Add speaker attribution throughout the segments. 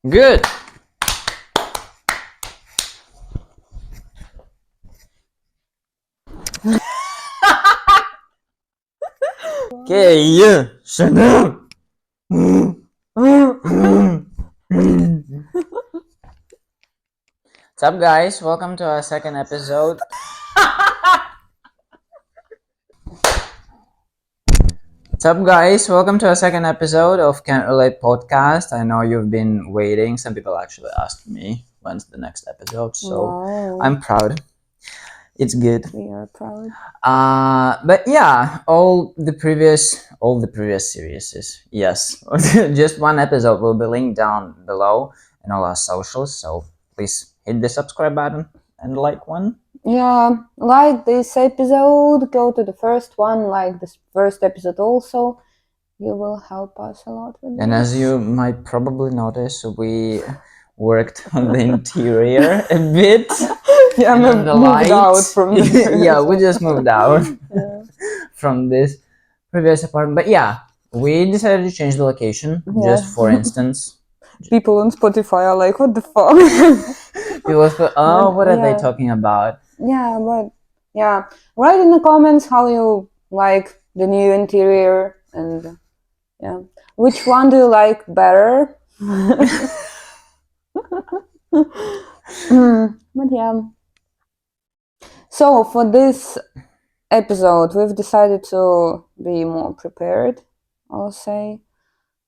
Speaker 1: Good. Okay, yeah. Shut up. What's up, guys? Welcome to our second episode. What's up, guys? Welcome to our second episode of Can't Relate podcast. I know you've been waiting. Some people actually asked me when's the next episode, so
Speaker 2: Wow.
Speaker 1: I'm proud. It's good.
Speaker 2: We are proud.
Speaker 1: But yeah, all the previous series, yes, just one episode will be linked down below in all our socials. So please hit the subscribe button and like one.
Speaker 2: Yeah, like this episode, go to the first one, like this first episode also. You will help us a lot with
Speaker 1: And
Speaker 2: this.
Speaker 1: as you might probably notice, we worked on the interior a bit.
Speaker 2: Yeah,
Speaker 1: and
Speaker 2: we
Speaker 1: on the
Speaker 2: moved out
Speaker 1: lights.
Speaker 2: from the
Speaker 1: Yeah, we just moved out
Speaker 2: Yeah.
Speaker 1: from this previous apartment. But yeah, we decided to change the location.
Speaker 2: Yeah.
Speaker 1: Just for instance,
Speaker 2: People on Spotify are like, what the fuck?
Speaker 1: people thought, oh, what are they
Speaker 2: Yeah.
Speaker 1: talking about?
Speaker 2: Yeah, but yeah, write in the comments how you like the new interior and yeah, which one do you like better? But yeah. So for this episode, we've decided to be more prepared, I'll say.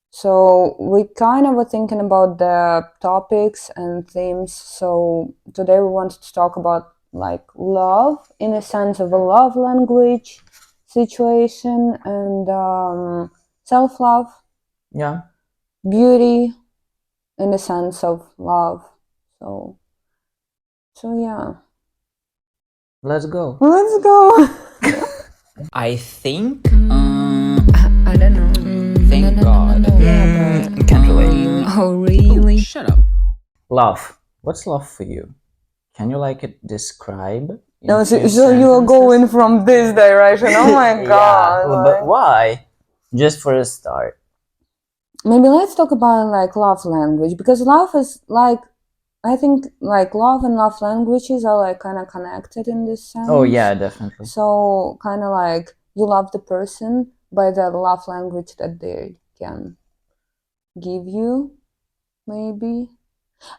Speaker 2: So we kind of were thinking about the topics and themes. So today we wanted to talk about like love in a sense of a love language situation and self-love,
Speaker 1: Yeah.
Speaker 2: beauty in the sense of love. So yeah,
Speaker 1: Let's go.
Speaker 2: let's go.
Speaker 1: I think.
Speaker 2: I don't know.
Speaker 1: Thank God. Can't relate.
Speaker 2: Oh really?
Speaker 1: Shut up. Love. What's love for you? Can you describe? in
Speaker 2: No, so
Speaker 1: few
Speaker 2: you are
Speaker 1: sentences?
Speaker 2: going from this direction. Oh my
Speaker 1: Yeah,
Speaker 2: god!
Speaker 1: well,
Speaker 2: like-
Speaker 1: but why? Just for a start.
Speaker 2: Maybe let's talk about like love language, because love is like, I think like love and love languages are like kind of connected in this sense.
Speaker 1: Oh yeah, definitely.
Speaker 2: So kind of like you love the person by the love language that they can give you, maybe.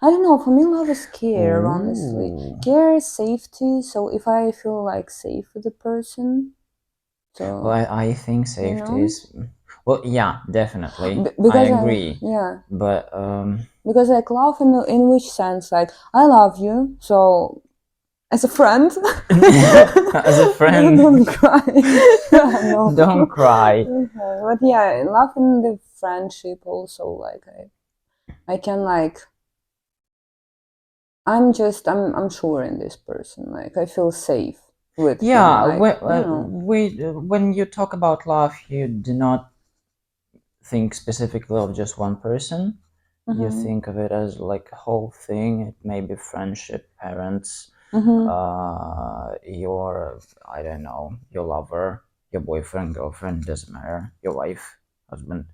Speaker 2: I don't know, for me love is care, honestly.
Speaker 1: Ooh.
Speaker 2: Care is safety, so if I feel like safe with the person, so
Speaker 1: Well, I think safety
Speaker 2: know?
Speaker 1: is. Well, yeah, definitely.
Speaker 2: because
Speaker 1: I agree.
Speaker 2: yeah,
Speaker 1: But
Speaker 2: because like love in which sense, like I love you, so as a friend.
Speaker 1: As a friend.
Speaker 2: Don't cry. No.
Speaker 1: Don't cry.
Speaker 2: Okay. But yeah, love in the friendship also, like I can like, I'm sure in this person, like I feel safe with him,
Speaker 1: Yeah,
Speaker 2: like, you know.
Speaker 1: when you talk about love, you do not think specifically of just one person. You
Speaker 2: Mhm.
Speaker 1: think of it as like a whole thing. It may be friendship, parents,
Speaker 2: Mhm.
Speaker 1: your, I don't know, your lover, your boyfriend, girlfriend, doesn't matter, your wife, husband,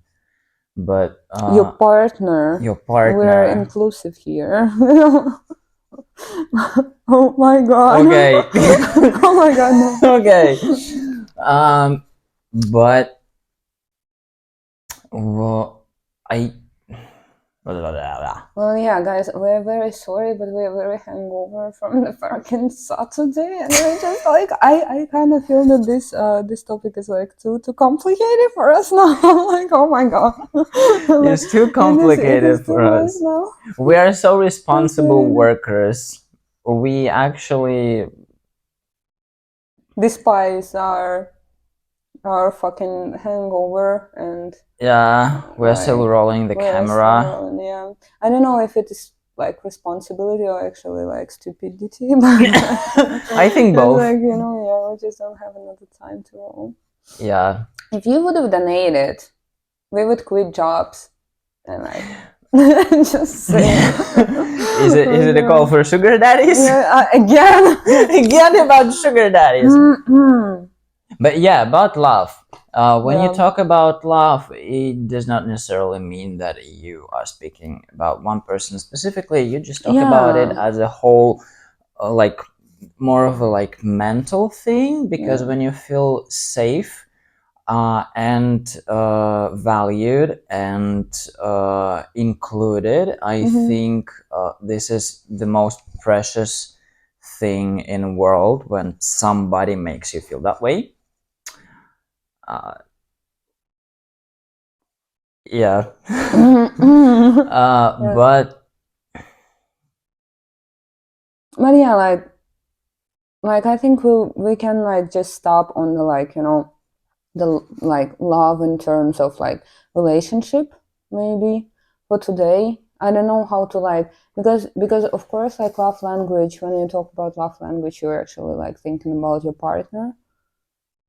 Speaker 1: but
Speaker 2: Your partner.
Speaker 1: your partner.
Speaker 2: We're inclusive here. Oh my god.
Speaker 1: Okay.
Speaker 2: Oh my god, no.
Speaker 1: Okay. But well,
Speaker 2: Well, yeah, guys, we're very sorry, but we're very hangover from the fucking Saturday, and we're just like, I kind of feel that this topic is like too complicated for us now. I'm like, oh my god,
Speaker 1: It's too complicated
Speaker 2: it is
Speaker 1: for
Speaker 2: too much
Speaker 1: us.
Speaker 2: now.
Speaker 1: We are so responsible
Speaker 2: Okay.
Speaker 1: workers. We actually,
Speaker 2: Despise our fucking hangover, and
Speaker 1: yeah, we're still
Speaker 2: Like,
Speaker 1: rolling the
Speaker 2: we're
Speaker 1: camera.
Speaker 2: still, yeah, I don't know if it is like responsibility or actually like stupidity, but
Speaker 1: I think
Speaker 2: it's
Speaker 1: both.
Speaker 2: like, you know, yeah, we just don't have another time to roll.
Speaker 1: Yeah.
Speaker 2: If you would have donated, we would quit jobs and like just say.
Speaker 1: Is it a call for sugar daddies?
Speaker 2: Yeah, again.
Speaker 1: Again about sugar daddies.
Speaker 2: Mhm.
Speaker 1: But yeah, about love. When you
Speaker 2: Yeah.
Speaker 1: talk about love, it does not necessarily mean that you are speaking about one person specifically. You just talk about it
Speaker 2: Yeah.
Speaker 1: as a whole, like more of a like mental thing, because
Speaker 2: Yeah.
Speaker 1: when you feel safe and valued and included, I think this is the most precious thing in the world, when somebody makes you feel that way. Uh, yeah.
Speaker 2: Yeah.
Speaker 1: But
Speaker 2: But yeah, like I think we can like just stop on the like, you know, the like love in terms of like relationship maybe for today. I don't know how to like, because of course like love language, when you talk about love language, you're actually like thinking about your partner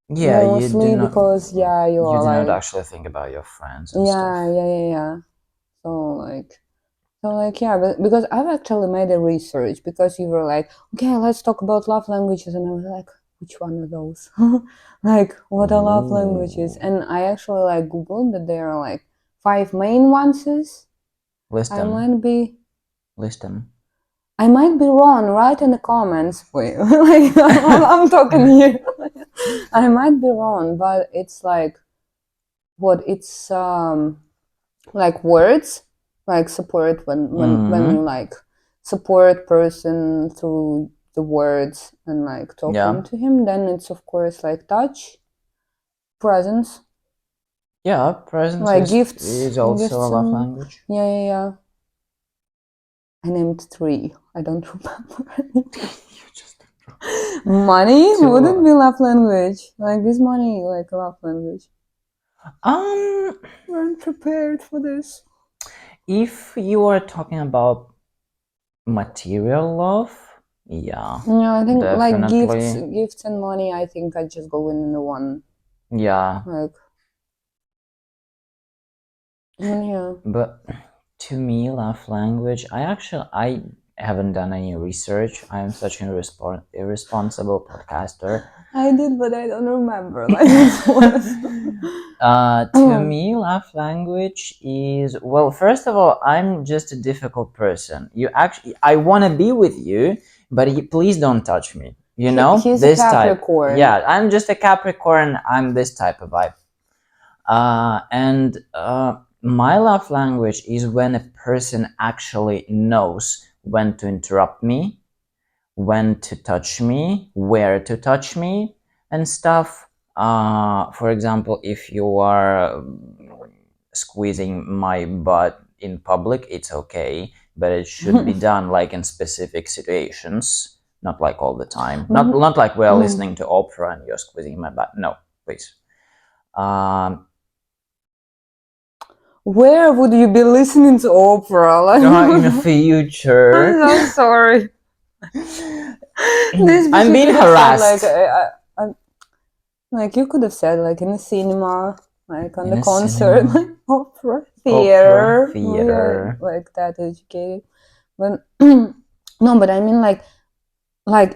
Speaker 1: yeah,
Speaker 2: mostly, because yeah, you
Speaker 1: you
Speaker 2: are
Speaker 1: do not
Speaker 2: like,
Speaker 1: actually think about your friends and stuff.
Speaker 2: yeah. So like yeah, but because I've actually made a research, because you were like, okay, let's talk about love languages, and I was like, which one of those? Like, what are love languages?
Speaker 1: Ooh.
Speaker 2: And I actually like Googled that there are like 5 main ones.
Speaker 1: List
Speaker 2: I
Speaker 1: them.
Speaker 2: might be
Speaker 1: List them.
Speaker 2: I might be wrong. Write in the comments. Wait, like I'm talking here. I might be wrong, but it's like what it's like words, like support, when you
Speaker 1: Mm-hmm.
Speaker 2: like support person through the words and like talking
Speaker 1: Yeah.
Speaker 2: to him. Then it's of course like touch, presence,
Speaker 1: Yeah, presence
Speaker 2: like gifts,
Speaker 1: is also a
Speaker 2: gifts,
Speaker 1: love
Speaker 2: and
Speaker 1: language.
Speaker 2: yeah. I named 3. I don't remember.
Speaker 1: You just
Speaker 2: Money wouldn't
Speaker 1: two.
Speaker 2: be love language. Like, is money like a love language?
Speaker 1: Um,
Speaker 2: Weren't prepared for this.
Speaker 1: if you are talking about material love, yeah,
Speaker 2: Yeah, I think like
Speaker 1: definitely.
Speaker 2: gifts and money. I think I just go in the one.
Speaker 1: Yeah,
Speaker 2: Like, yeah.
Speaker 1: but to me, love language, I haven't done any research. I am such an irresponsible podcaster.
Speaker 2: I did, but I don't remember. Like, it was.
Speaker 1: To me, love language is, well, first of all, I'm just a difficult person. I want to be with you, but please don't touch me. You know,
Speaker 2: He's a
Speaker 1: this type.
Speaker 2: Capricorn.
Speaker 1: Yeah, I'm just a Capricorn. I'm this type of vibe. And my love language is when a person actually knows when to interrupt me, when to touch me, where to touch me, and stuff. For example, if you are squeezing my butt in public, it's okay, but it should be done like in specific situations, not like all the time. Not like we're listening to opera and you're squeezing my butt. No, please. Um,
Speaker 2: Where would you be listening to opera? Like,
Speaker 1: in the future,
Speaker 2: I'm so sorry. This
Speaker 1: I'm
Speaker 2: bitch, you
Speaker 1: being
Speaker 2: could have said like,
Speaker 1: harassed.
Speaker 2: like you could have said like in a cinema, like on
Speaker 1: In
Speaker 2: the
Speaker 1: a
Speaker 2: concert, like
Speaker 1: cinema,
Speaker 2: opera
Speaker 1: opera
Speaker 2: theater. We are
Speaker 1: theater.
Speaker 2: like that educated. But no, but I mean like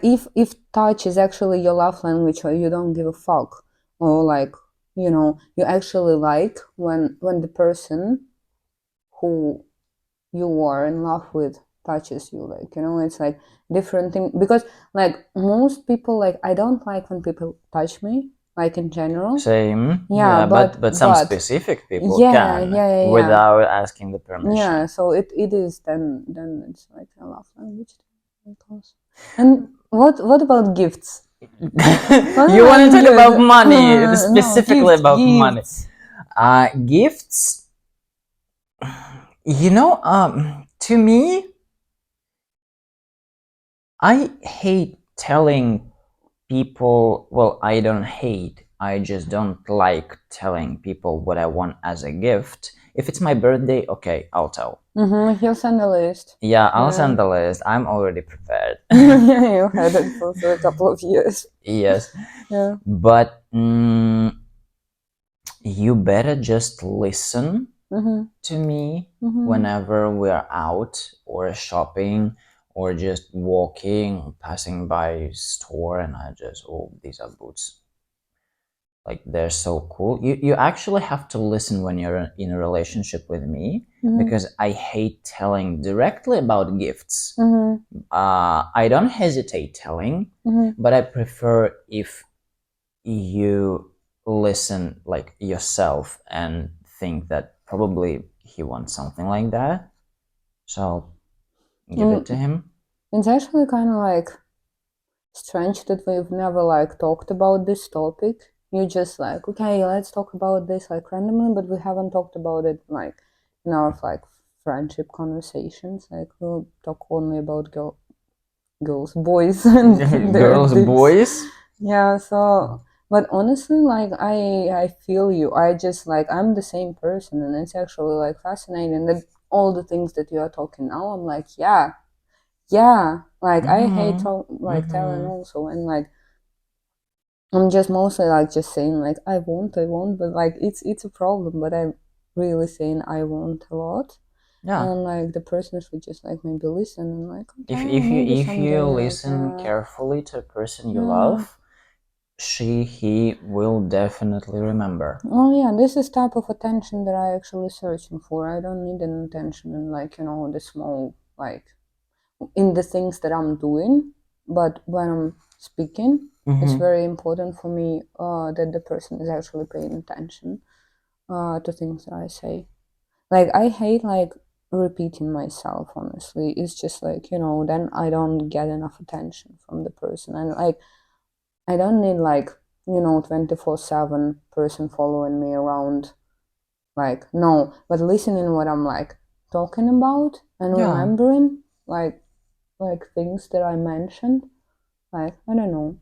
Speaker 2: if touch is actually your love language, or you don't give a fuck, or like, you know, you actually like when the person who you are in love with touches you, like, you know, it's like different thing, because like most people, like I don't like when people touch me, like in general.
Speaker 1: Same,
Speaker 2: Yeah,
Speaker 1: yeah,
Speaker 2: but
Speaker 1: but some specific people can
Speaker 2: yeah.
Speaker 1: without asking the
Speaker 2: Yeah,
Speaker 1: permission.
Speaker 2: so it is then it's like a love language, of course. And what about gifts? What
Speaker 1: You want
Speaker 2: about
Speaker 1: to talk about
Speaker 2: gifts?
Speaker 1: money,
Speaker 2: No,
Speaker 1: specifically about money.
Speaker 2: gifts.
Speaker 1: Gifts. To me, I hate telling people, well, I don't hate, I just don't like telling people what I want as a gift. If it's my birthday, okay, I'll tell.
Speaker 2: He'll send a list.
Speaker 1: Yeah, I'll
Speaker 2: Yeah.
Speaker 1: send the list. I'm already prepared.
Speaker 2: Yeah, you had it for a couple of years.
Speaker 1: Yes,
Speaker 2: Yeah.
Speaker 1: but you better just listen to me whenever we're out or shopping or just walking, passing by store, and I just, oh, these are boots. like they're so cool. You actually have to listen when you're in a relationship with me, because I hate telling directly about gifts. I don't hesitate telling, but I prefer if you listen like yourself and think that probably he wants something like that, so give it to him.
Speaker 2: It's actually kind of like strange that we've never like talked about this topic. You just like, okay, let's talk about this like randomly, but we haven't talked about it like in our like friendship conversations. Like we'll talk only about girls, boys, and their
Speaker 1: Girls,
Speaker 2: dicks.
Speaker 1: boys.
Speaker 2: Yeah. So, but honestly, like I feel you. I just like I'm the same person, and it's actually like fascinating that all the things that you are talking now, I'm like, yeah, like I hate telling also, and like I'm just mostly like just saying like I won't, but like it's a problem, but I'm really saying I won't a lot.
Speaker 1: Yeah.
Speaker 2: And like the person should just like maybe listen and like, okay,
Speaker 1: If
Speaker 2: maybe
Speaker 1: you
Speaker 2: someday, like,
Speaker 1: listen carefully to a person you
Speaker 2: yeah.
Speaker 1: love, he will definitely remember.
Speaker 2: Oh yeah, this is type of attention that I actually searching for. I don't need an attention in like, you know, the small like in the things that I'm doing, but when I'm speaking, it's very important for me that the person is actually paying attention to things that I say. Like I hate like repeating myself, honestly. It's just like, you know, then I don't get enough attention from the person. And like I don't need like, you know, 24/7 person following me around. Like no, but listening what I'm like talking about and remembering like things that I mentioned. Like I don't know.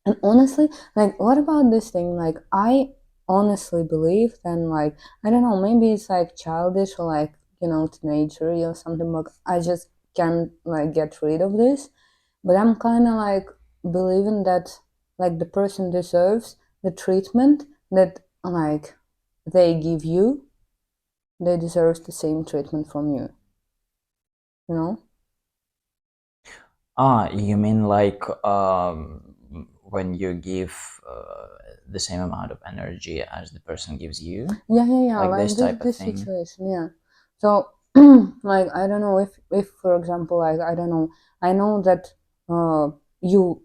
Speaker 2: And honestly, like what about this thing? Like I honestly believe then like I don't know, maybe it's like childish or like, you know, teenager or something, but I just can't like get rid of this. But I'm kinda like believing that like the person deserves the treatment that like they give you. They deserve the same treatment from you. You know?
Speaker 1: You mean like when you give the same amount of energy as the person gives you?
Speaker 2: Yeah.
Speaker 1: Like
Speaker 2: Like
Speaker 1: this type of
Speaker 2: this
Speaker 1: thing?
Speaker 2: situation, yeah. So, like, I don't know if for example, like, I don't know, I know that you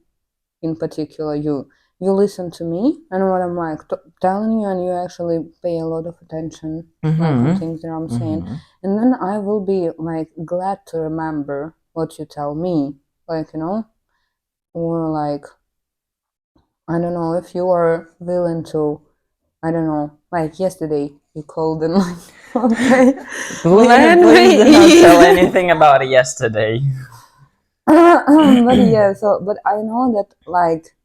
Speaker 2: in particular, you listen to me and what I'm like telling you, and you actually pay a lot of attention, like, on things that I'm saying, and then I will be like glad to remember what you tell me, like, you know, or like I don't know if you are willing to, I don't know, like yesterday you called and like, okay,
Speaker 1: Please do not tell anything about it yesterday.
Speaker 2: but yeah, so, but I know that like,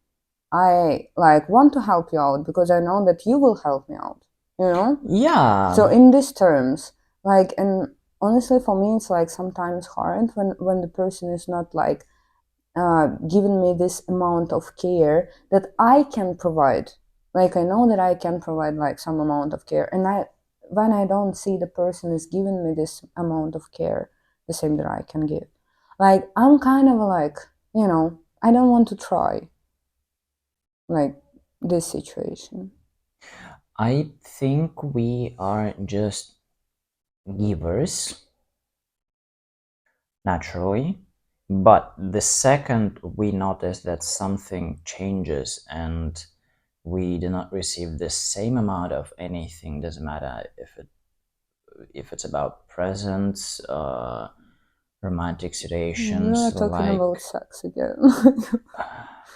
Speaker 2: I like want to help you out because I know that you will help me out, you know?
Speaker 1: Yeah.
Speaker 2: So in these terms, like, and honestly for me, it's like sometimes hard when the person is not like, given me this amount of care that I can provide. Like I know that I can provide like some amount of care, and when I don't see the person is giving me this amount of care, the same that I can give, like I'm kind of like, you know, I don't want to try like this situation.
Speaker 1: I think we are just givers naturally, but the second we notice that something changes and we do not receive the same amount of anything, doesn't matter if it's about presents, romantic situations,
Speaker 2: We are talking
Speaker 1: like
Speaker 2: about sex again.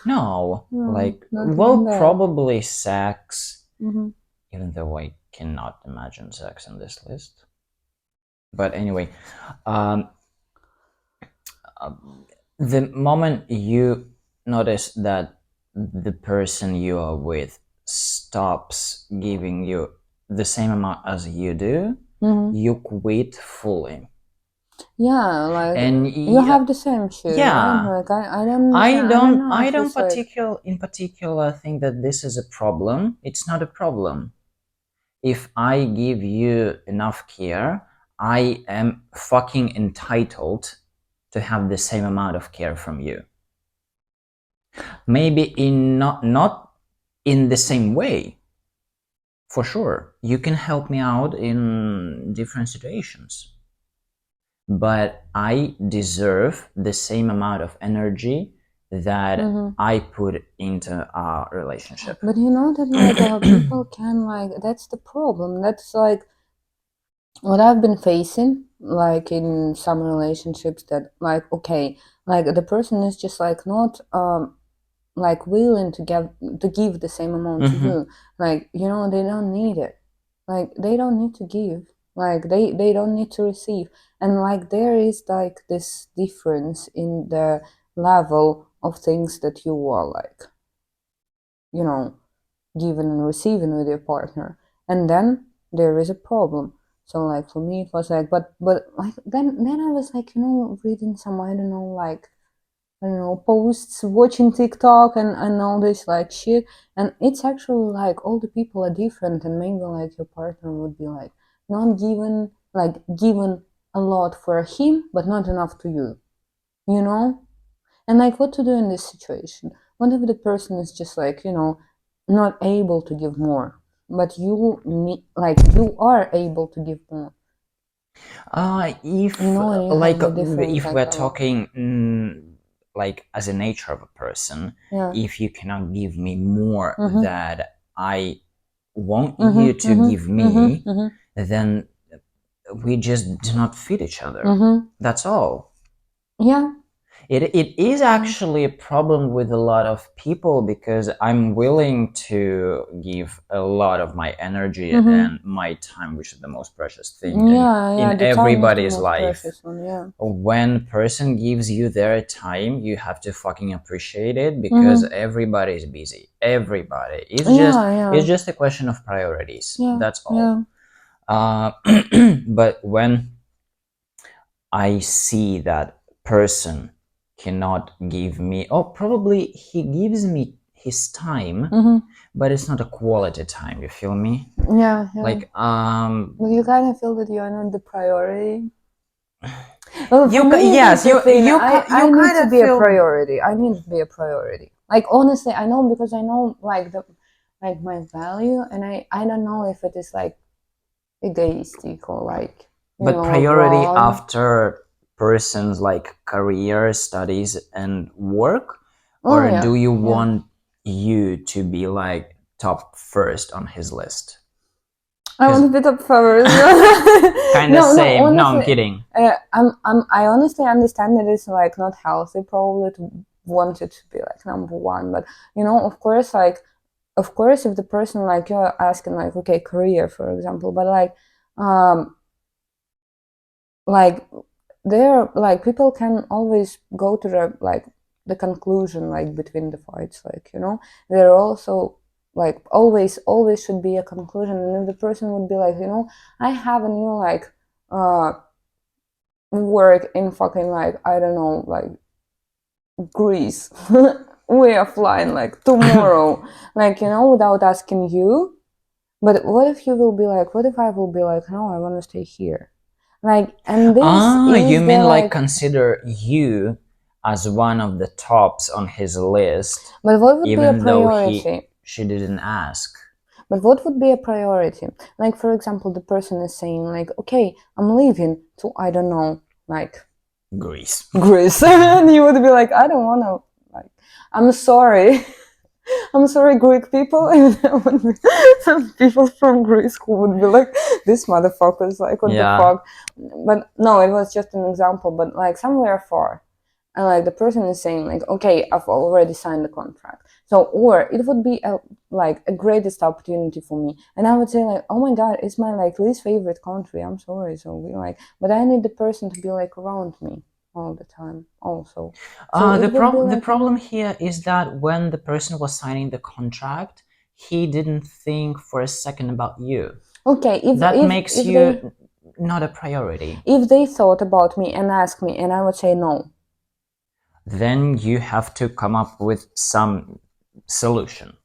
Speaker 1: no,
Speaker 2: No,
Speaker 1: like
Speaker 2: not
Speaker 1: well,
Speaker 2: even that.
Speaker 1: probably sex,
Speaker 2: Mhm.
Speaker 1: even though I cannot imagine sex in this list. But anyway, um, the moment you notice that the person you are with stops giving you the same amount as you do, you quit fully.
Speaker 2: Yeah, like
Speaker 1: And
Speaker 2: you have the same shit, right?
Speaker 1: yeah,
Speaker 2: Like I don't understand. I don't know
Speaker 1: I
Speaker 2: if
Speaker 1: don't
Speaker 2: it's like
Speaker 1: in particular think that this is a problem. It's not a problem. If I give you enough care, I am fucking entitled to have the same amount of care from you. Maybe in not in the same way. For sure, you can help me out in different situations, but I deserve the same amount of energy that I put into our relationship.
Speaker 2: But you know that like people can like, that's the problem. That's like what I've been facing like in some relationships, that like, okay, like the person is just like not like willing to give the same amount to you. Like, you know, they don't need it. Like they don't need to give. Like they don't need to receive. And like there is like this difference in the level of things that you are like, you know, giving and receiving with your partner. And then there is a problem. So like for me it was like, but like then I was like, you know, reading some, I don't know, like, I don't know, posts, watching TikTok and all this like shit. And it's actually like all the people are different, and maybe like your partner would be like not given, like given a lot for him, but not enough to you. You know? And like what to do in this situation? What if the person is just like, you know, not able to give more, but you need, like you are able to give more?
Speaker 1: If
Speaker 2: You know, and you
Speaker 1: like
Speaker 2: have the different
Speaker 1: if
Speaker 2: like
Speaker 1: we're
Speaker 2: level.
Speaker 1: talking like as a nature of a person,
Speaker 2: Yeah.
Speaker 1: if you cannot give me more that I want
Speaker 2: Mm-hmm,
Speaker 1: you to
Speaker 2: mm-hmm,
Speaker 1: give
Speaker 2: mm-hmm,
Speaker 1: me,
Speaker 2: mm-hmm,
Speaker 1: then we just do not fit each other.
Speaker 2: mm-hmm.
Speaker 1: That's all.
Speaker 2: Yeah.
Speaker 1: It is actually a problem with a lot of people, because I'm willing to give a lot of my energy and my time, which is the most precious thing
Speaker 2: Yeah,
Speaker 1: in
Speaker 2: the time is the
Speaker 1: everybody's
Speaker 2: most
Speaker 1: life.
Speaker 2: precious one, yeah.
Speaker 1: When a person gives you their time, you have to fucking appreciate it, because everybody is busy. Everybody. It's just a question of priorities.
Speaker 2: Yeah,
Speaker 1: That's
Speaker 2: yeah.
Speaker 1: all. But when I see that person cannot give me, or probably he gives me his time, but it's not a quality time. You feel me?
Speaker 2: Yeah, yeah.
Speaker 1: Like
Speaker 2: But you kind of feel that you are not the priority. Well, for
Speaker 1: you
Speaker 2: me,
Speaker 1: yes,
Speaker 2: it's the thing.
Speaker 1: you
Speaker 2: I need
Speaker 1: kind
Speaker 2: to
Speaker 1: of
Speaker 2: be a
Speaker 1: feel.
Speaker 2: priority. I need to be a priority. Like honestly, I know, because I know like the like my value, and I don't know if it is like egoistic or like, you
Speaker 1: But
Speaker 2: know,
Speaker 1: priority
Speaker 2: wrong.
Speaker 1: after person's like career, studies, and work,
Speaker 2: Oh
Speaker 1: or
Speaker 2: yeah,
Speaker 1: do you
Speaker 2: yeah.
Speaker 1: want you to be like top first on his list?
Speaker 2: I want to be top favorite.
Speaker 1: Kind of
Speaker 2: No, no.
Speaker 1: same. No, I'm
Speaker 2: Honestly,
Speaker 1: kidding.
Speaker 2: I honestly understand that it's like not healthy, probably, to want it to be like number one. But you know, of course, if the person like you're asking like, okay, career, for example, but um, like there, like people can always go to the conclusion like between the fights, like, you know, there are also like always should be a conclusion. And if the person would be like, you know, I have a new like work in fucking like, I don't know, like Greece, we are flying like tomorrow, like, you know, without asking you. But what if you will be like, what if I will be like, no, I want to stay here, like, and this
Speaker 1: You
Speaker 2: is the
Speaker 1: mean like
Speaker 2: like.
Speaker 1: consider you as one of the tops on his list,
Speaker 2: But what would be a
Speaker 1: even though
Speaker 2: priority?
Speaker 1: she didn't ask?
Speaker 2: But what would be a priority? Like, for example, the person is saying, like, okay, I'm leaving to, I don't know, like,
Speaker 1: Greece.
Speaker 2: Greece. And you would be like, I don't want to, like, I'm sorry. I'm sorry, Greek people. And there would be some people from Greece who would be like, this motherfucker's like, what the
Speaker 1: Yeah.
Speaker 2: fuck? But no, it was just an example, but like somewhere far. And like the person is saying like, okay, I've already signed the contract. So, or it would be like a greatest opportunity for me. And I would say like, oh my God, it's my like least favorite country. I'm sorry. So we like, but I need the person to be like around me all the time also. So it would be
Speaker 1: The
Speaker 2: like,
Speaker 1: problem here is that when the person was signing the contract, he didn't think for a second about you.
Speaker 2: okay,
Speaker 1: That makes
Speaker 2: if they
Speaker 1: you not a priority.
Speaker 2: if they thought about me and asked me and I would say no.
Speaker 1: Then you have to come up with some solution.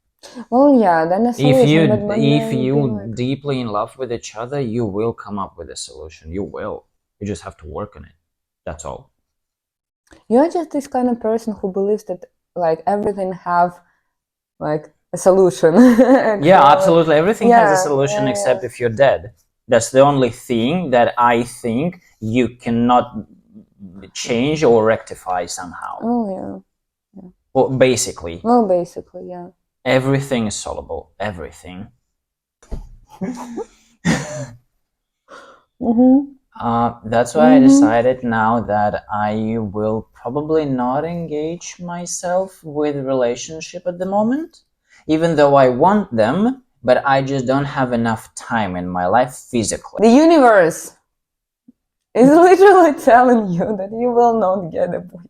Speaker 2: Well, yeah, then a solution, but
Speaker 1: If
Speaker 2: there would be
Speaker 1: you
Speaker 2: like,
Speaker 1: deeply in love with each other, you will come up with a solution. You will. You just have to work on it. That's all.
Speaker 2: you're just this kind of person who believes that like everything have like a solution.
Speaker 1: Yeah, absolutely. Everything has a
Speaker 2: Yeah,
Speaker 1: solution
Speaker 2: yeah,
Speaker 1: except
Speaker 2: yeah.
Speaker 1: if you're dead. That's the only thing that I think you cannot change or rectify somehow.
Speaker 2: Oh yeah.
Speaker 1: Well, basically,
Speaker 2: Well, basically, yeah.
Speaker 1: everything is solvable. Everything.
Speaker 2: Mm-hmm.
Speaker 1: That's why I decided now that I will probably not engage myself with relationship at the moment, even though I want them, but I just don't have enough time in my life physically.
Speaker 2: The universe is literally telling you that you will not get a boyfriend.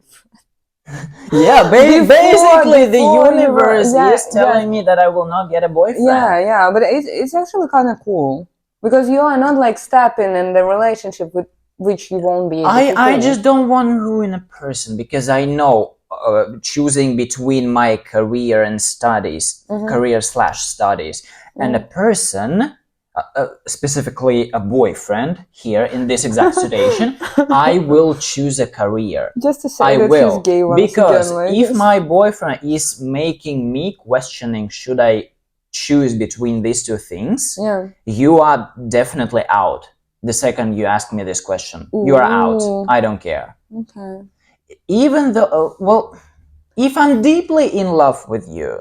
Speaker 1: Yeah, basically the
Speaker 2: before you
Speaker 1: universe
Speaker 2: yeah,
Speaker 1: is telling me that I will not get a boyfriend.
Speaker 2: yeah, but it's actually kind of cool because you are not like stepping in the relationship with which you won't be able to
Speaker 1: I
Speaker 2: do.
Speaker 1: just don't want to ruin a person because I know choosing between my career and studies, career/studies, and a person, specifically a boyfriend here in this exact situation, I will choose a career.
Speaker 2: Just to say
Speaker 1: I
Speaker 2: that
Speaker 1: will,
Speaker 2: he's gay once
Speaker 1: because
Speaker 2: again, like
Speaker 1: if my boyfriend is making me questioning should I choose between these two things,
Speaker 2: yeah.
Speaker 1: you are definitely out. The second you ask me this question, you are out.
Speaker 2: Ooh.
Speaker 1: I don't care.
Speaker 2: Okay.
Speaker 1: Even though, well, if I'm deeply in love with you,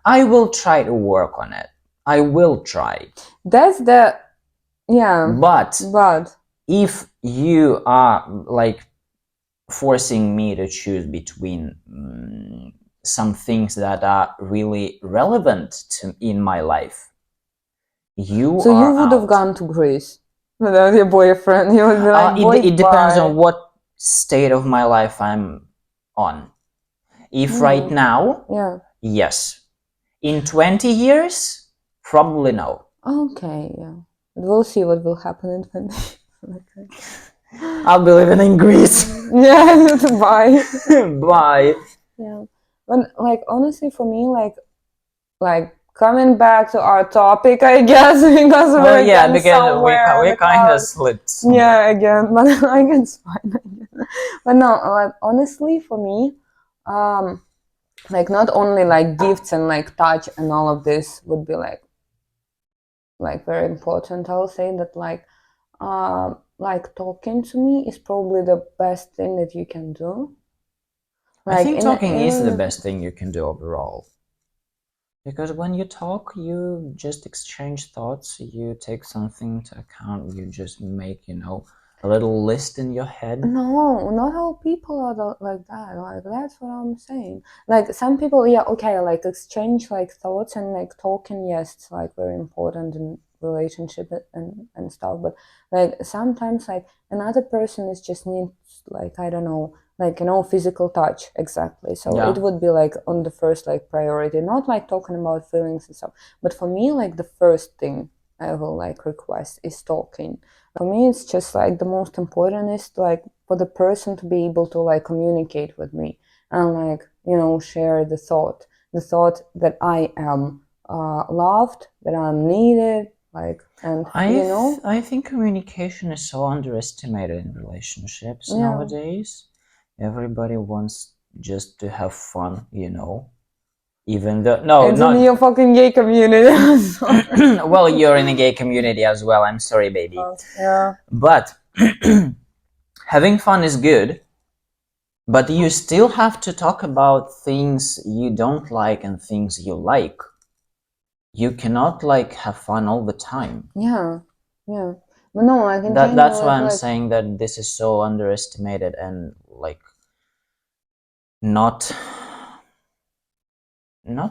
Speaker 1: I will try to work on it. I will try.
Speaker 2: That's the yeah.
Speaker 1: But
Speaker 2: But
Speaker 1: if you are like forcing me to choose between some things that are really relevant to in my life, you
Speaker 2: so
Speaker 1: are
Speaker 2: you would have
Speaker 1: out.
Speaker 2: gone to Greece without your boyfriend. You would be like, boy,
Speaker 1: it depends
Speaker 2: bye.
Speaker 1: on what state of my life I'm on. If right now,
Speaker 2: Yeah.
Speaker 1: yes. In 20 years, probably no.
Speaker 2: Okay, yeah. We'll see what will happen in 20. Okay.
Speaker 1: I'll be living in Greece.
Speaker 2: Yeah, bye.
Speaker 1: Bye.
Speaker 2: Yeah. But like honestly for me, like coming back to our topic, I guess, because
Speaker 1: Oh
Speaker 2: we're
Speaker 1: yeah,
Speaker 2: again
Speaker 1: because
Speaker 2: somewhere in
Speaker 1: we
Speaker 2: the
Speaker 1: kind of
Speaker 2: clouds.
Speaker 1: slipped.
Speaker 2: Yeah, again, but I can fine again. But no, like honestly for me, like not only like gifts and like touch and all of this would be like very important. I'll say that like talking to me is probably the best thing that you can do.
Speaker 1: I
Speaker 2: Like
Speaker 1: think talking is the best thing you can do overall. Because when you talk, you just exchange thoughts, you take something to account, you just make, a little list in your head.
Speaker 2: No, not all people are like that. Like that's what I'm saying. Like some people, yeah, okay, like exchange like thoughts and like talking. Yes, it's like very important in relationship and stuff. But like sometimes like another person is just needs like I don't know, like physical touch exactly. So
Speaker 1: Yeah.
Speaker 2: it would be like on the first like priority, not like talking about feelings and stuff. But for me, like the first thing I will like request is talking. For me, it's just like the most important is like for the person to be able to like communicate with me and like share the thought that I am loved, that I'm needed, like and
Speaker 1: I think communication is so underestimated in relationships nowadays. Everybody wants just to have fun, even though
Speaker 2: it's in your fucking gay community.
Speaker 1: well, you're in a gay community as well. I'm sorry, baby.
Speaker 2: Yeah.
Speaker 1: But having fun is good, but you still have to talk about things you don't like and things you like. You cannot like have fun all the time.
Speaker 2: Yeah. But no, I can
Speaker 1: That's why I'm saying that this is so underestimated and like not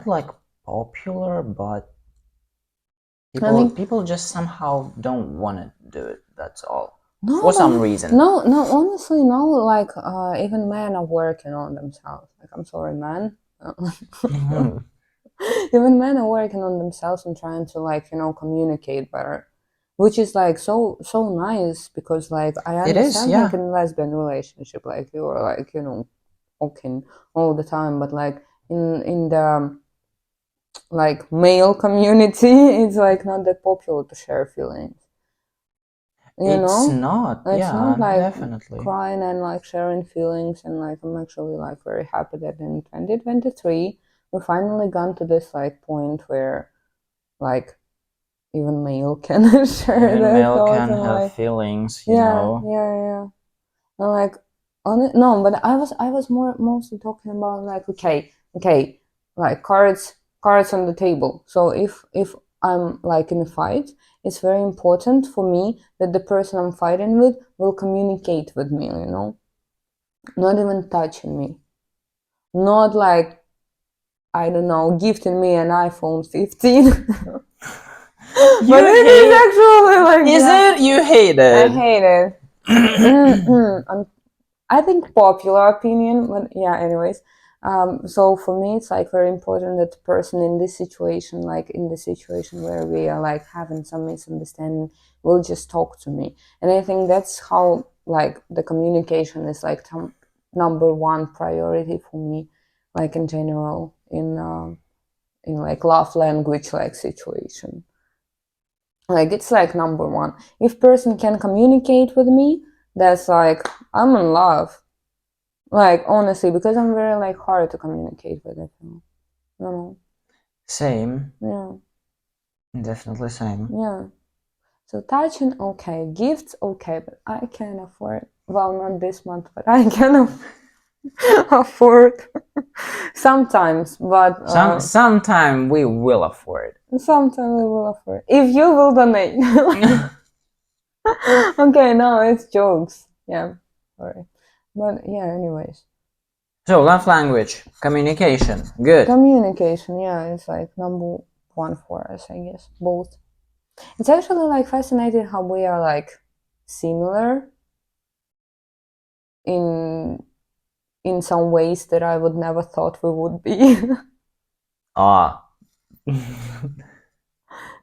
Speaker 1: like popular, but people just somehow don't want to do it. That's all.
Speaker 2: No,
Speaker 1: For some reason.
Speaker 2: No, honestly, no. Like, even men are working on themselves. Like, I'm sorry, man. Even men are working on themselves and trying to like communicate better, which is like so nice because like I understand like in a lesbian relationship like you are like talking all the time, but like in the like male community it's like not that popular to share feelings.
Speaker 1: It's not.
Speaker 2: It's
Speaker 1: Yeah,
Speaker 2: not like
Speaker 1: definitely.
Speaker 2: crying and like sharing feelings, and like I'm actually like very happy that in 2023 we finally gone to this like point where like even male can share
Speaker 1: Even
Speaker 2: their
Speaker 1: male
Speaker 2: thoughts
Speaker 1: can
Speaker 2: and
Speaker 1: have
Speaker 2: like
Speaker 1: feelings, you
Speaker 2: yeah,
Speaker 1: know.
Speaker 2: yeah. And like on it, no, but I was mostly talking about like okay, like cards on the table. So if I'm like in a fight, it's very important for me that the person I'm fighting with will communicate with me, you know, not even touching me, not like I don't know, gifting me an iPhone 15.
Speaker 1: You
Speaker 2: But it
Speaker 1: hate
Speaker 2: is actually like
Speaker 1: Is
Speaker 2: that.
Speaker 1: it? You hate
Speaker 2: I
Speaker 1: it.
Speaker 2: hate it. I think popular opinion, but yeah, anyways. So for me, it's like very important that the person in this situation, like in the situation where we are like having some misunderstanding, will just talk to me. And I think that's how like the communication is like number one priority for me, like in general in like love language like situation. Like it's like number one. If person can communicate with me, that's like I'm in love. Like honestly, because I'm very like hard to communicate with it. You know?
Speaker 1: Same.
Speaker 2: Yeah,
Speaker 1: Definitely same.
Speaker 2: yeah. So touching okay, gifts okay, but I can afford. Well, not this month, but I can afford sometimes. But
Speaker 1: Sometime we will afford.
Speaker 2: sometimes we will afford if you will donate. Okay, no, it's jokes. Yeah, alright. But yeah, anyways.
Speaker 1: So love language, communication, good.
Speaker 2: Communication, yeah, it's like number one for us, I guess. Both. It's actually like fascinating how we are like similar in some ways that I would never thought we would be.
Speaker 1: Ah.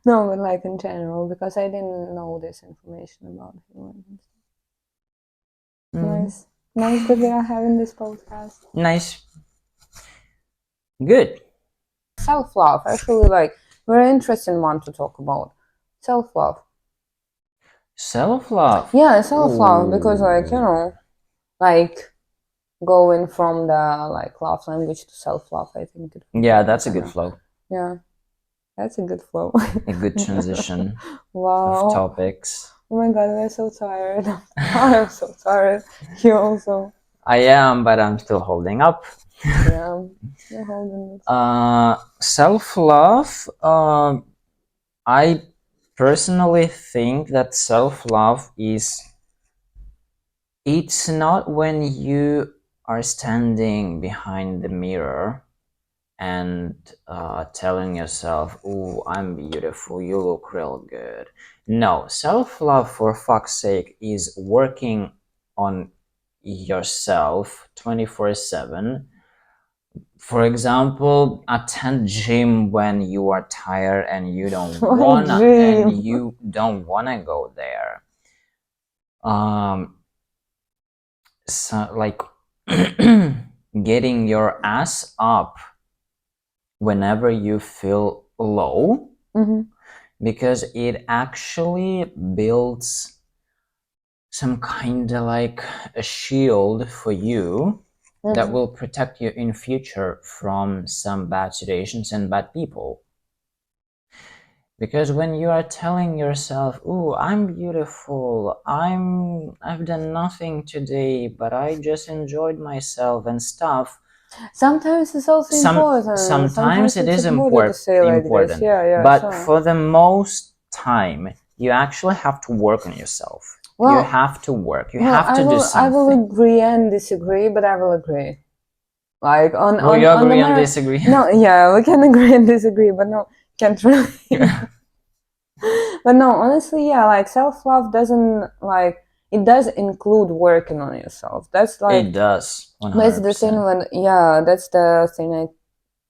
Speaker 2: No, but like in general, because I didn't know this information about him. Nice. Nice that we are having this podcast.
Speaker 1: Nice. Good.
Speaker 2: Self-love, actually like very interesting one to talk about. Self-love.
Speaker 1: Self-love.
Speaker 2: Yeah, self-love, because like, you know, like going from the like love language to self-love, I think it would
Speaker 1: Yeah,
Speaker 2: be
Speaker 1: that's a good
Speaker 2: kinda,
Speaker 1: flow.
Speaker 2: yeah, that's a good flow.
Speaker 1: A good transition of
Speaker 2: Wow.
Speaker 1: topics.
Speaker 2: Oh my god, we're so tired. I'm so tired. You also.
Speaker 1: I am, but I'm still holding up.
Speaker 2: Yeah, you're holding it.
Speaker 1: Self-love. I personally think that self-love is. It's not when you are standing behind the mirror and telling yourself, "Oh, I'm beautiful. You look real good." No, self-love, for fuck's sake, is working on yourself 24/7. For example, attend gym when you are tired and you don't
Speaker 2: My dream.
Speaker 1: wanna go there. Um, so like getting your ass up whenever you feel low, because it actually builds some kind of like a shield for you that will protect you in future from some bad situations and bad people. Because when you are telling yourself, "Oh, I'm beautiful. I've done nothing today, but I just enjoyed myself and stuff."
Speaker 2: Sometimes it's also important.
Speaker 1: Sometimes it
Speaker 2: it's
Speaker 1: is
Speaker 2: important to say like this.
Speaker 1: important,
Speaker 2: Yeah,
Speaker 1: but
Speaker 2: sure.
Speaker 1: for the most time, you actually have to work on yourself. You
Speaker 2: Well,
Speaker 1: have to work. You
Speaker 2: well,
Speaker 1: have to do
Speaker 2: I will
Speaker 1: something.
Speaker 2: agree and disagree, but I will agree. Like
Speaker 1: Will you
Speaker 2: on the
Speaker 1: agree and
Speaker 2: matter.
Speaker 1: disagree?
Speaker 2: No, yeah, we can agree and disagree, but no, can't really. But no, honestly, yeah, like self-love doesn't like it does include working on yourself. That's like
Speaker 1: It does,
Speaker 2: that's the thing
Speaker 1: 100%.
Speaker 2: when yeah, that's the thing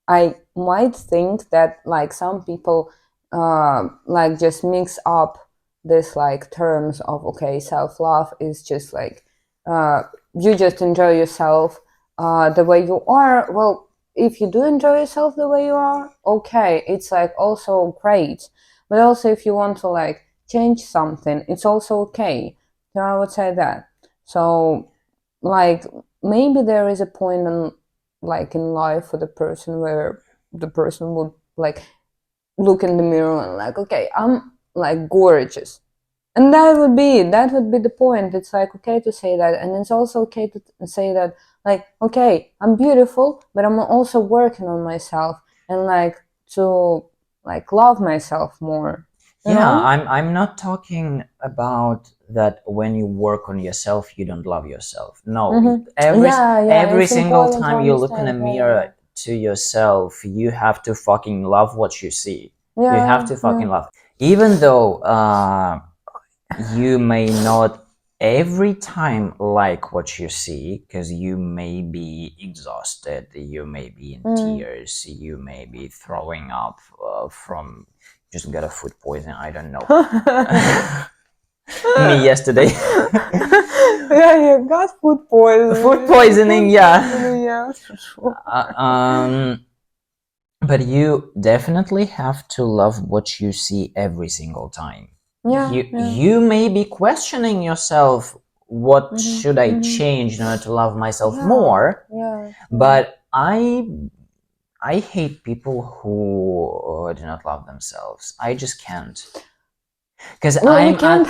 Speaker 2: I might think that like some people like just mix up this like terms of okay, self-love is just like uh you just enjoy yourself the way you are. Well, if you do enjoy yourself the way you are, okay, it's like also great. But also if you want to like change something, it's also okay. So I would say that. So like maybe there is a point in like in life for the person where the person would like look in the mirror and like, okay, I'm like gorgeous. And that would be the point. It's like okay to say that, and it's also okay to say that like, okay, I'm beautiful, but I'm also working on myself and like to like love myself more. You
Speaker 1: Yeah,
Speaker 2: know?
Speaker 1: I'm not talking about that when you work on yourself you don't love yourself. No, every
Speaker 2: It's
Speaker 1: single
Speaker 2: important to
Speaker 1: time you look in a
Speaker 2: understand.
Speaker 1: mirror to yourself, you have to fucking love what you see. You have
Speaker 2: Yeah,
Speaker 1: to fucking love. Even though you may not every time like what you see, because you may be exhausted, you may be in tears, you may be throwing up from just got a food poison, I don't know. Me yesterday.
Speaker 2: Yeah, you got food poisoning.
Speaker 1: Food poisoning, yeah.
Speaker 2: Yeah, for sure.
Speaker 1: But you definitely have to love what you see every single time.
Speaker 2: Yeah,
Speaker 1: You may be questioning yourself, what should I change in order to love myself more?
Speaker 2: Yeah.
Speaker 1: But I hate people who do not love themselves. I just can't. Because
Speaker 2: Well, we can't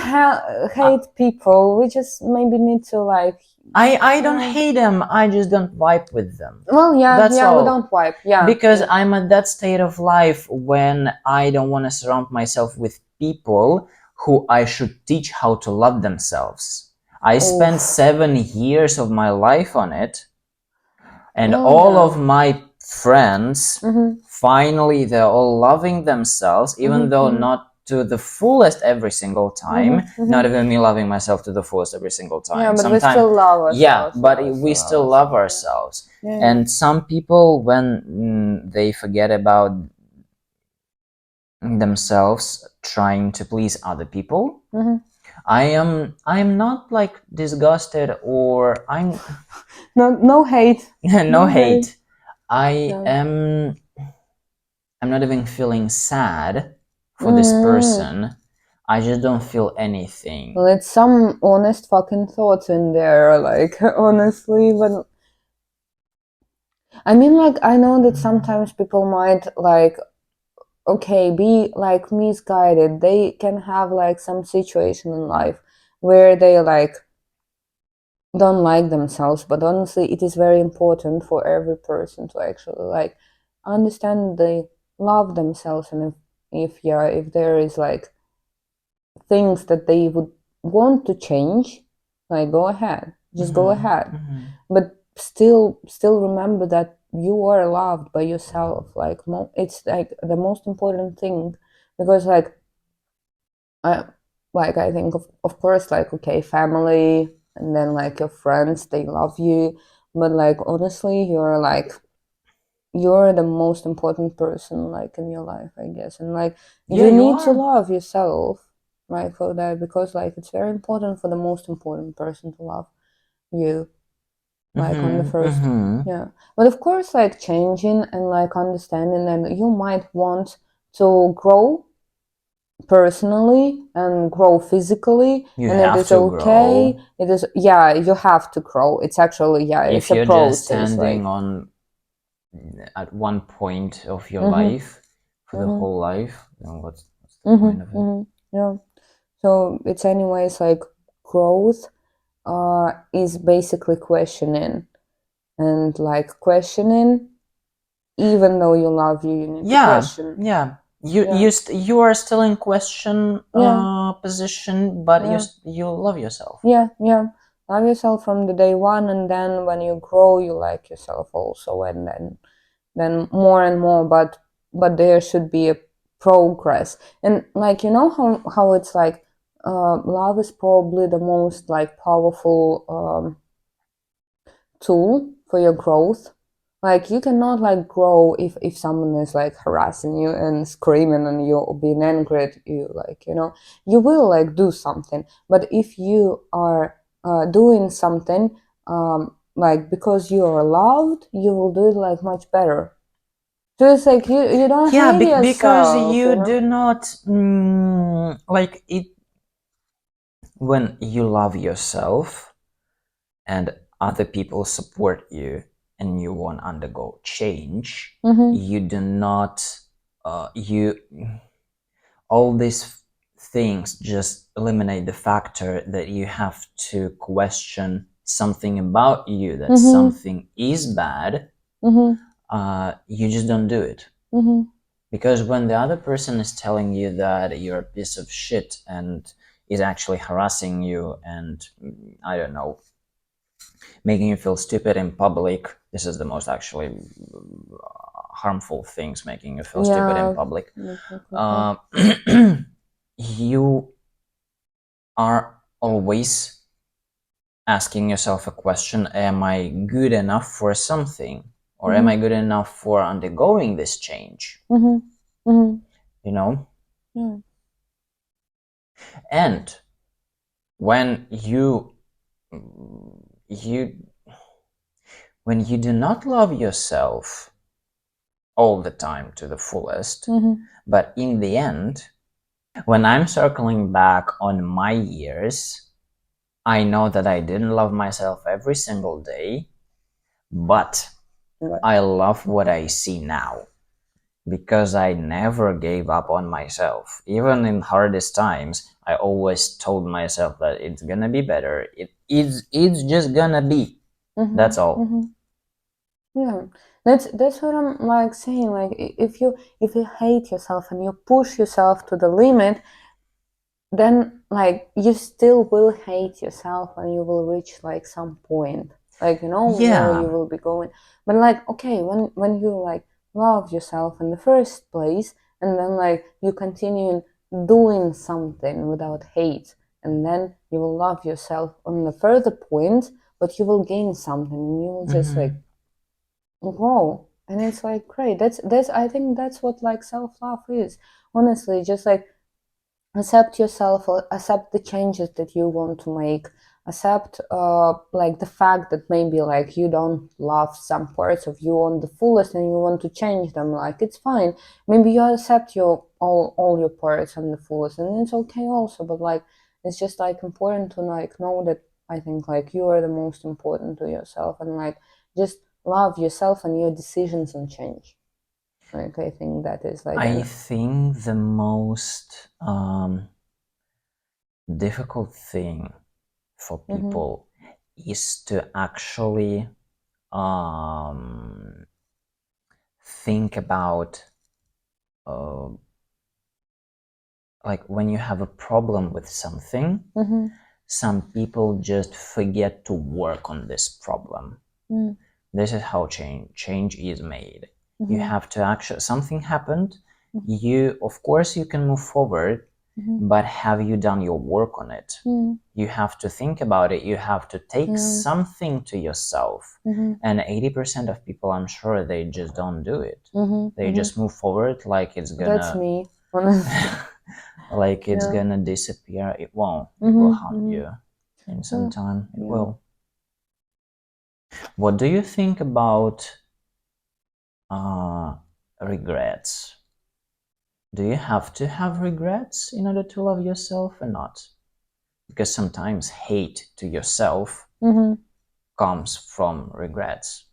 Speaker 2: hate people. We just maybe need to like.
Speaker 1: I don't hate them. I just don't vibe with them.
Speaker 2: Well, yeah,
Speaker 1: That's all.
Speaker 2: we don't wipe. Yeah.
Speaker 1: Because I'm at that state of life when I don't want to surround myself with people who I should teach how to love themselves. I spent 7 years of my life on it, and all of my friends finally they're all loving themselves, even though not to the fullest every single time. Not even me loving myself to the fullest every single time.
Speaker 2: Yeah, but we still love ourselves.
Speaker 1: Yeah, but we still love ourselves. And some people, when they forget about themselves trying to please other people, I'm not like disgusted, or I'm
Speaker 2: no hate.
Speaker 1: no hate. I'm not even feeling sad for this person. I just don't feel anything.
Speaker 2: Well, it's some honest fucking thoughts in there, like honestly, but I mean, like, I know that sometimes people might like, okay, be like misguided. They can have like some situation in life where they like don't like themselves, but honestly, it is very important for every person to actually like understand they love themselves, and if there is like things that they would want to change, like go ahead, just go ahead, but still remember that you are loved by yourself. Like it's like the most important thing, because I think of course, like, okay, family and then like your friends, they love you, but like honestly, you're the most important person like in your life, I guess. And like you need to love yourself, right, for that, because like it's very important for the most important person to love you, like on the first. Yeah, but of course, like changing and like understanding that you might want to grow personally and grow physically, and it is okay. It is, yeah, you have to grow. It's actually, yeah, it's a process. If you're just
Speaker 1: standing on at one point of your life for the whole life, then what's the point of it?
Speaker 2: Yeah. So it's anyways like growth is basically questioning, and like questioning, even though you love you need to question.
Speaker 1: Yeah. You are still in question position, but you love yourself.
Speaker 2: Yeah. Love yourself from the day one, and then when you grow, you like yourself also, and then more and more. But there should be a progress, and like you know how it's like, love is probably the most like powerful tool for your growth. Like you cannot like grow if someone is like harassing you and screaming and you being angry at you, like, you know, you will like do something. But if you are doing something like because you are loved, you will do it like much better. So it's like you don't hate yourself,
Speaker 1: because you
Speaker 2: know?
Speaker 1: do not like it. When you love yourself and other people support you, and you want to undergo change,
Speaker 2: Mm-hmm.
Speaker 1: you do not all these things just eliminate the factor that you have to question something about you, that
Speaker 2: Mm-hmm.
Speaker 1: something is bad. You just don't do it. Because when the other person is telling you that you're a piece of shit and is actually harassing you and, I don't know, making you feel stupid in public, this is the most actually harmful things, making you feel stupid in public. You are always asking yourself a question: am I good enough for something, or am I good enough for undergoing this change? You know? And when you when you do not love yourself all the time to the fullest, but in the end, when I'm circling back on my years, I know that I didn't love myself every single day, but I love what I see now, because I never gave up on myself. Even in hardest times, I always told myself that it's gonna be better. It's just gonna be. That's all.
Speaker 2: Yeah, that's what I'm like saying. Like if you hate yourself and you push yourself to the limit, then like you still will hate yourself and you will reach like some point, like where you will be going. But like, okay, when you like love yourself in the first place, and then like you continue doing something without hate, and then you will love yourself on the further point, but you will gain something and you will just like grow. And it's like great. That's I think that's what like self-love is, honestly. Just like accept yourself, or accept the changes that you want to make, accept like the fact that maybe like you don't love some parts of you on the fullest and you want to change them. Like it's fine, maybe you accept your all your parts on the fullest, and it's okay also. But like it's just like important to like know that I think like you are the most important to yourself, and like just love yourself and your decisions and change. Like I think that is like
Speaker 1: I think the most difficult thing for people is to actually think about like when you have a problem with something, some people just forget to work on this problem. This is how change is made. You have to actually, something happened, you, of course you can move forward, but have you done your work on it? You have to think about it, you have to take something to yourself. And 80% of people, I'm sure, they just don't do it. They just move forward like it's gonna,
Speaker 2: that's me, honestly.
Speaker 1: like it's gonna disappear. It won't. It will haunt you in some time. It will. What do you think about regrets? Do you have to have regrets in order to love yourself or not? Because sometimes hate to yourself comes from regrets.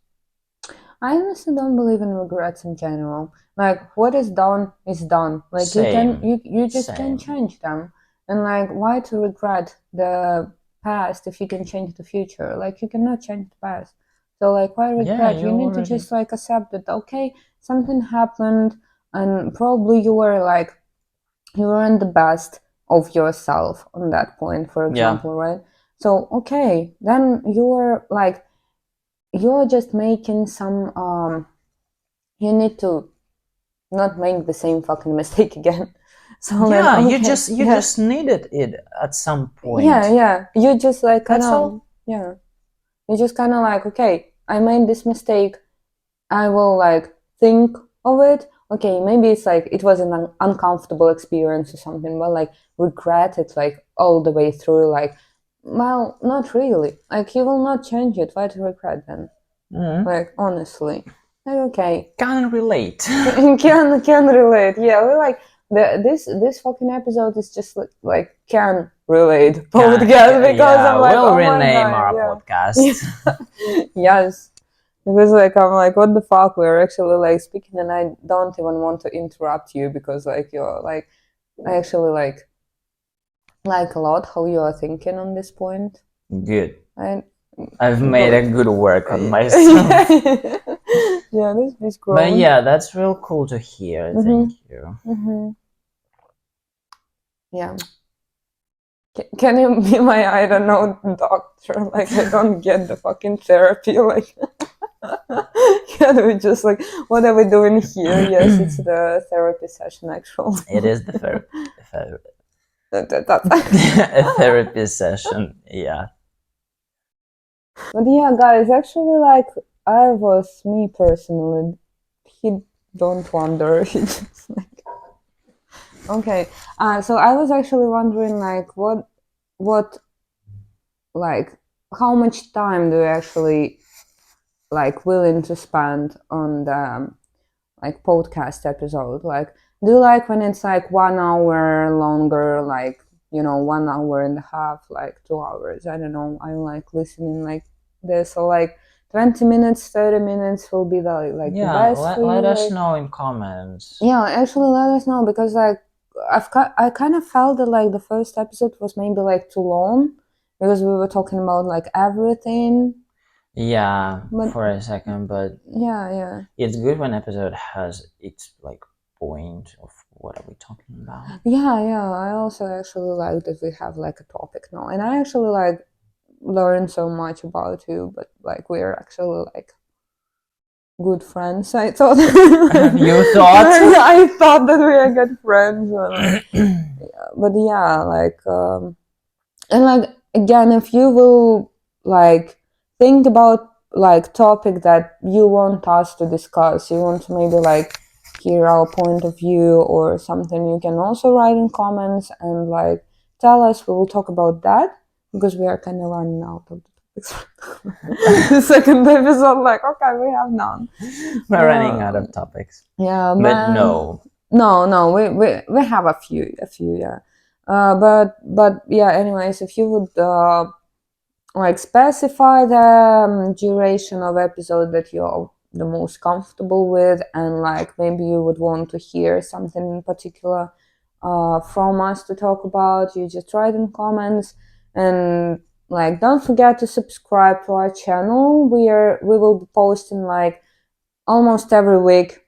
Speaker 2: I honestly don't believe in regrets in general. Like what is done is done. Like
Speaker 1: Same.
Speaker 2: you just can't change them. And like why to regret the past if you can change the future? Like you cannot change the past. So like why regret? You need to just like accept that okay, something happened and probably you weren't the best of yourself on that point, for example, right? So okay, then you're just making some you need to not make the same fucking mistake again. So
Speaker 1: yeah,
Speaker 2: like,
Speaker 1: you just needed it at some point.
Speaker 2: Yeah, you just like
Speaker 1: that's all.
Speaker 2: Yeah, you just kind of like, okay, I made this mistake, I will like think of it. Okay, maybe it's like it was an uncomfortable experience or something, but like regret it like all the way through, like, well, not really. Like you will not change it. Why to regret then? Like honestly, like okay,
Speaker 1: can relate.
Speaker 2: can relate. Yeah, we like this fucking episode is just like can relate podcast because I'm like,
Speaker 1: we'll
Speaker 2: oh my
Speaker 1: rename
Speaker 2: God,
Speaker 1: our podcast.
Speaker 2: Yes. Because like I'm like, what the fuck? We're actually like speaking, and I don't even want to interrupt you because like you're like, I actually like a lot how you are thinking on this point.
Speaker 1: Good.
Speaker 2: And
Speaker 1: I've made a good work on myself.
Speaker 2: Yeah, this is
Speaker 1: But
Speaker 2: grown.
Speaker 1: yeah, that's real cool to hear. Thank you.
Speaker 2: Yeah. Can you be my, I don't know, doctor? Like, I don't get the fucking therapy. Like, can we just like, what are we doing here? Yes, it's the therapy session, actually.
Speaker 1: It is the
Speaker 2: That's
Speaker 1: a therapy session. Yeah.
Speaker 2: But yeah, guys, actually, like, me personally, he don't wonder. He just like, okay. So I was actually wondering, like, what, like, how much time do you actually like willing to spend on the like podcast episode? Like, do you like when it's like 1 hour longer, like 1 hour and a half, like 2 hours? I don't know. I like listening like this, or like 20 minutes, 30 minutes will be the
Speaker 1: Yeah,
Speaker 2: best for you.
Speaker 1: let us
Speaker 2: Like,
Speaker 1: know in comments.
Speaker 2: yeah, actually, let us know because like I kind of felt that like the first episode was maybe like too long because we were talking about like everything.
Speaker 1: Yeah,
Speaker 2: But
Speaker 1: for a second, but
Speaker 2: yeah.
Speaker 1: it's good when episode has its like point of what are we talking about.
Speaker 2: Yeah. I also actually like that we have like a topic now, and I actually like learn so much about you. But like we're actually like good friends. I thought.
Speaker 1: You thought?
Speaker 2: I thought that we are good friends. But yeah, like and like again, if you will like think about like topic that you want us to discuss, you want to maybe like hear our point of view or something, you can also write in comments and like tell us. We will talk about that because we are kind of running out of the topics. The second episode, like, okay, we have none.
Speaker 1: We're running out of topics.
Speaker 2: Yeah,
Speaker 1: But no,
Speaker 2: we have a few, yeah. But yeah. Anyways, if you would like specify the duration of episode that you're the most comfortable with, and like maybe you would want to hear something in particular from us to talk about, you just write in comments. And like don't forget to subscribe to our channel. We will be posting like almost every week.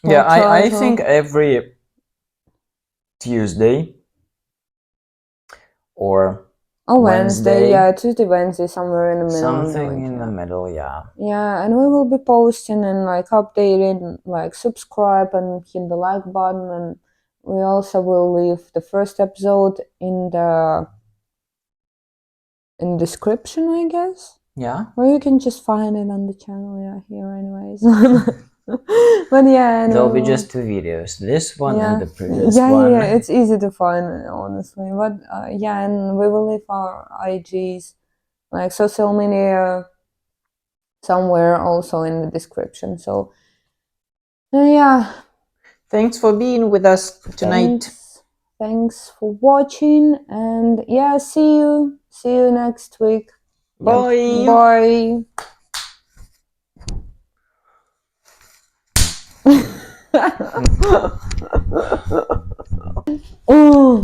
Speaker 1: yeah, I think every Tuesday or
Speaker 2: Wednesday, yeah, Tuesday, Wednesday, somewhere in the middle.
Speaker 1: Something in the middle, yeah.
Speaker 2: Yeah, and we will be posting and like updating, like subscribe and hit the like button, and we also will leave the first episode in the description, I guess.
Speaker 1: Yeah.
Speaker 2: Or you can just find it on the channel, yeah, here anyways. But yeah,
Speaker 1: there'll be just 2 videos, this one and the previous
Speaker 2: one.
Speaker 1: one.
Speaker 2: It's easy to find, honestly. But yeah, and we will leave our IGs, like social media, somewhere also in the description. So yeah,
Speaker 1: Thanks for being with us tonight.
Speaker 2: Thanks for watching, and yeah, see you next week.
Speaker 1: Bye.
Speaker 2: Bye. Oh.